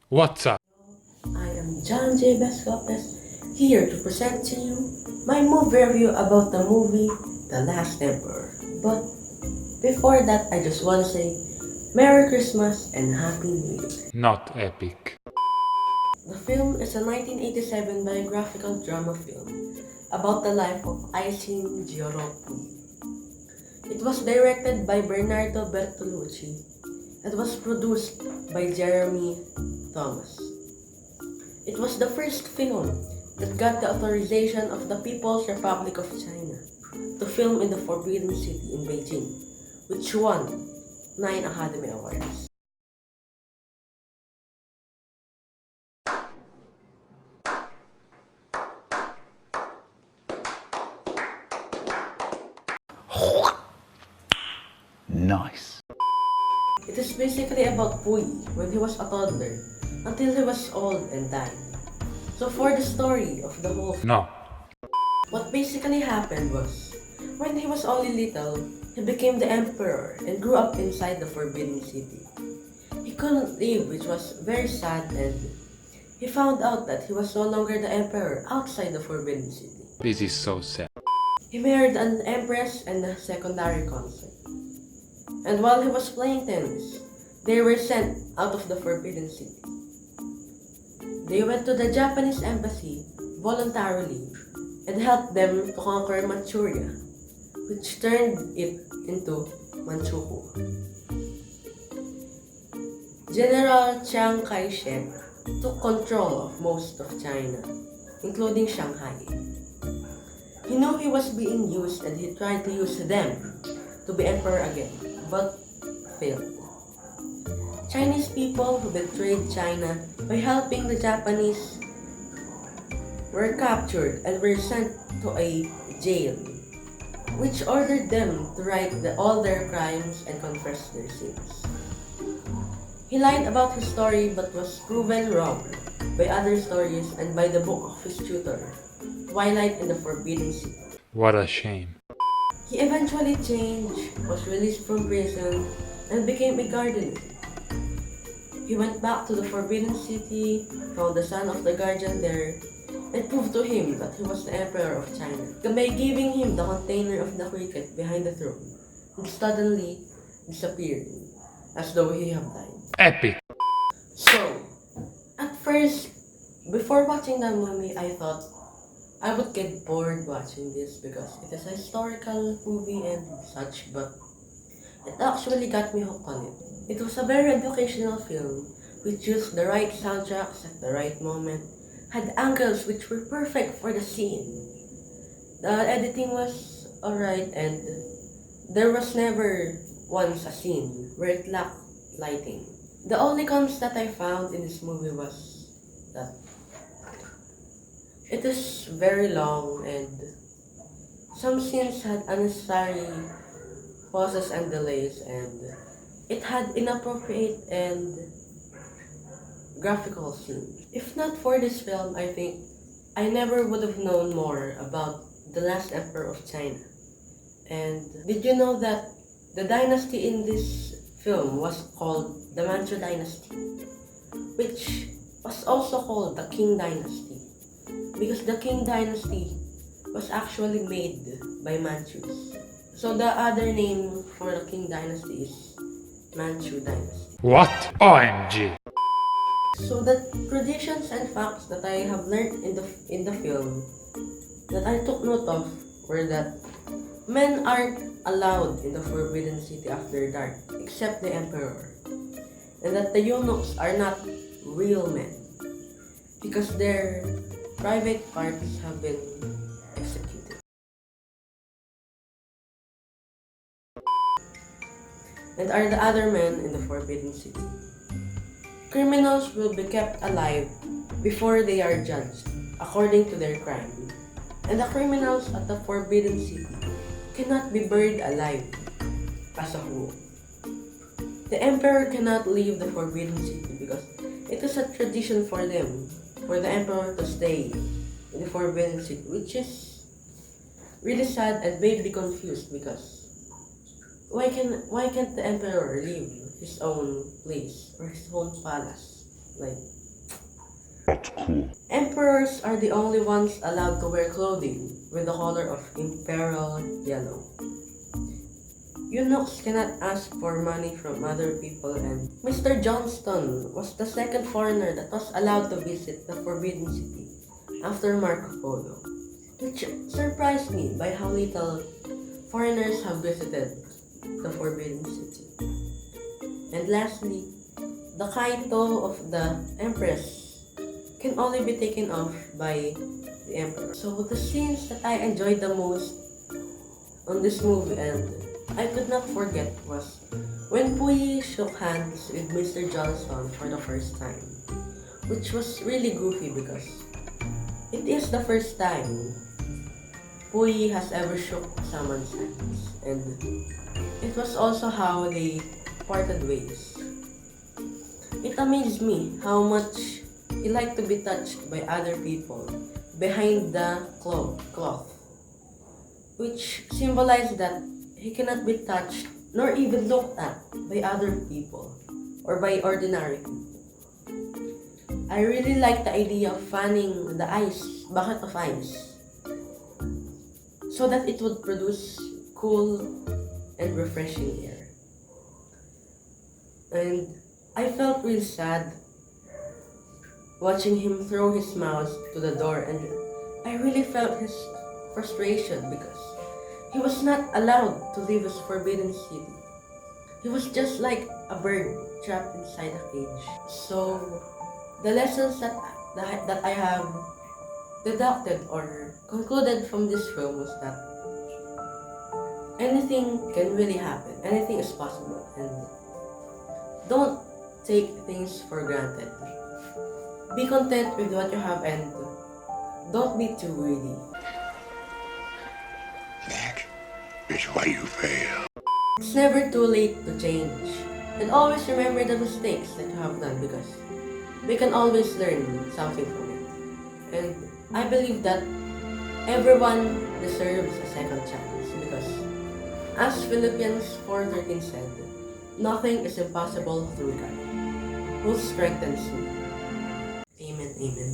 What's up? I am Jabez Gopez, here to present to you my movie review about the movie The Last Emperor. But before that, I just want to say Merry Christmas and Happy New Year. Not epic. The film is a 1987 biographical drama film about the life of Aisin Giorotti. It was directed by Bernardo Bertolucci and was produced by Jeremy Thomas. It was the first film that got the authorization of the People's Republic of China to film in the Forbidden City in Beijing, which won 9 Academy Awards. Nice. It is basically about Puyi when he was a toddler until he was old and died. So for the story of the whole No. what basically happened was, when he was only little, he became the emperor and grew up inside the Forbidden City. He couldn't leave, which was very sad, and he found out that he was no longer the emperor outside the Forbidden City. This is so sad. He married an empress and a secondary consort. And while he was playing tennis, they were sent out of the Forbidden City. They went to the Japanese embassy voluntarily and helped them to conquer Manchuria, which turned it into Manchukuo. General Chiang Kai-shek took control of most of China, including Shanghai. He knew he was being used and he tried to use them to be emperor again, but failed. Chinese people who betrayed China by helping the Japanese were captured and were sent to a jail, which ordered them to write all their crimes and confess their sins. He lied about his story but was proven wrong by other stories and by the book of his tutor, Twilight in the Forbidden City. What a shame. He eventually changed, was released from prison, and became a gardener. He went back to the Forbidden City, found the son of the guardian there, and proved to him that he was the emperor of China by giving him the container of the cricket behind the throne, and suddenly disappeared, as though he had died. Epic. So, at first, before watching the movie, I thought I would get bored watching this because it is a historical movie and such, but it actually got me hooked on it. It was a very educational film which used the right soundtracks at the right moment, had angles which were perfect for the scene. The editing was alright, and there was never once a scene where it lacked lighting. The only cons that I found in this movie was that it is very long and some scenes had unnecessary pauses and delays, and it had inappropriate and graphical scenes. If not for this film, I think I never would have known more about the last emperor of China. And did you know that the dynasty in this film was called the Manchu Dynasty, which was also called the Qing Dynasty, because the Qing Dynasty was actually made by Manchus. So the other name for the Qing Dynasty is Manchu Dynasty. What? OMG. So the traditions and facts that I have learned in the film that I took note of were that men aren't allowed in the Forbidden City after dark except the emperor, and that the eunuchs are not real men because their private parts have been executed. And are the other men in the Forbidden City. Criminals will be kept alive before they are judged according to their crime. And the criminals at the Forbidden City cannot be buried alive as a whole. The emperor cannot leave the Forbidden City because it is a tradition for them, for the emperor to stay in the Forbidden City, which is really sad and made me confused because why can't the emperor leave his own place or his own palace? Like, but cool. Emperors are the only ones allowed to wear clothing with the color of imperial yellow. Eunuchs cannot ask for money from other people, and Mr. Johnston was the second foreigner that was allowed to visit the Forbidden City after Marco Polo, which surprised me by how little foreigners have visited the Forbidden City. And lastly, the kaito of the Empress can only be taken off by the Emperor. So the scenes that I enjoyed the most on this movie and I could not forget was when Puyi shook hands with Mr. Johnson for the first time, which was really goofy because it is the first time Puyi has ever shook someone's hands, and it was also how they parted ways. It amazed me how much he liked to be touched by other people behind the cloth, which symbolized that he cannot be touched nor even looked at by other people or by ordinary people. I really like the idea of fanning the bucket of ice, so that it would produce cool and refreshing air. And I felt real sad watching him throw his mouse to the door, and I really felt his frustration because he was not allowed to leave his forbidden city. He was just like a bird trapped inside a cage. So, the lessons that I have deducted or concluded from this film was that anything can really happen. Anything is possible. And don't take things for granted. Be content with what you have and don't be too greedy. That is why you fail. It's never too late to change. And always remember the mistakes that you have done because we can always learn something from it. And I believe that everyone deserves a second chance because as Philippians 4:13 said, nothing is impossible through God, who strengthens me. Amen, amen.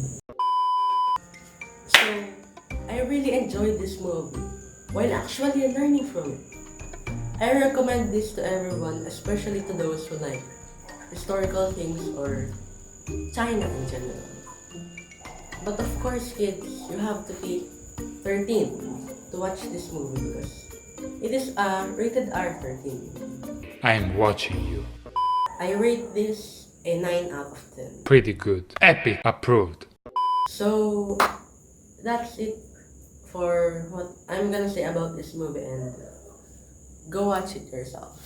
So, I really enjoyed this movie while actually learning from it. I recommend this to everyone, especially to those who like historical things or China in general. But of course, kids, you have to be 13 to watch this movie because it is a rated R 13. I'm watching you. I rate this a 9 out of 10. Pretty good. Epic. Approved. So, that's it for what I'm gonna say about this movie, and go watch it yourself.